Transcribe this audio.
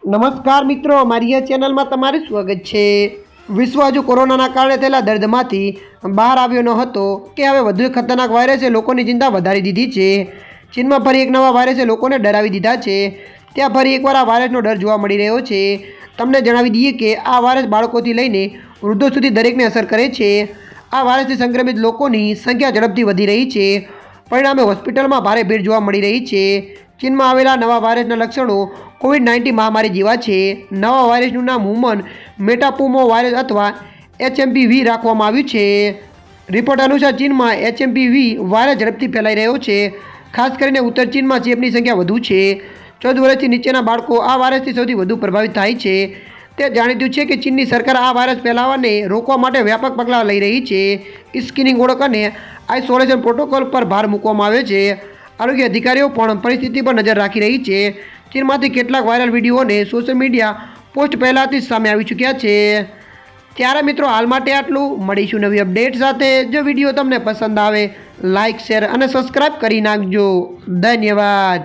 નમસ્કાર મિત્રો, મારી આ ચેનલમાં તમારું સ્વાગત છે। વિશ્વ હજુ કોરોનાના કારણે થયેલા દર્દમાંથી બહાર આવ્યો ન હતો કે હવે વધુ એક ખતરનાક વાયરસે લોકોની ચિંતા વધારી દીધી છે। ચીનમાં ફરી એક નવા વાયરસે લોકોને ડરાવી દીધા છે। ત્યાં ફરી એકવાર આ વાયરસનો ડર જોવા મળી રહ્યો છે। તમને જણાવી દઈએ કે આ વાયરસ બાળકોથી લઈને વૃદ્ધો સુધી દરેકને અસર કરે છે। આ વાયરસથી સંક્રમિત લોકોની સંખ્યા ઝડપથી વધી રહી છે। પરિણામે હોસ્પિટલમાં ભારે ભીડ જોવા મળી રહી છે। ચીનમાં આવેલા નવા વાયરસના લક્ષણો કોવિડ-19 મહામારી જેવા છે। નવા વાયરસનું નામ હ્યુમન મેટાપોમો વાયરસ અથવા HMPV રાખવામાં આવ્યું છે। રિપોર્ટ અનુસાર ચીનમાં HMPV વાયરસ ઝડપથી ફેલાઈ રહ્યો છે। ખાસ કરીને ઉત્તર ચીનમાં ચેપની સંખ્યા વધુ છે। 14 વર્ષથી નીચેના બાળકો આ વાયરસથી સૌથી વધુ પ્રભાવિત થાય છે। તે જાણીતું છે કે ચીનની સરકાર આ વાયરસ ફેલાવાને રોકવા માટે વ્યાપક પગલાં લઈ રહી છે। સ્ક્રીનિંગ, ઓળખ અને આઇસોલેશન પ્રોટોકોલ પર ભાર મૂકવામાં આવ્યો છે। આરોગ્ય અધિકારીઓ પણ પરિસ્થિતિ પર નજર રાખી રહી છે। ચીનમાંથી કેટલાક વાયરલ વિડીયો અને સોશિયલ મીડિયા પોસ્ટ પહેલાંથી જ સામે આવી ચૂક્યા છે। ત્યારે મિત્રો, હાલ માટે આટલું। મળીશું નવી અપડેટ સાથે। જો વિડીયો તમને પસંદ આવે, લાઇક, શેર અને સબસ્ક્રાઈબ કરી નાખજો। ધન્યવાદ।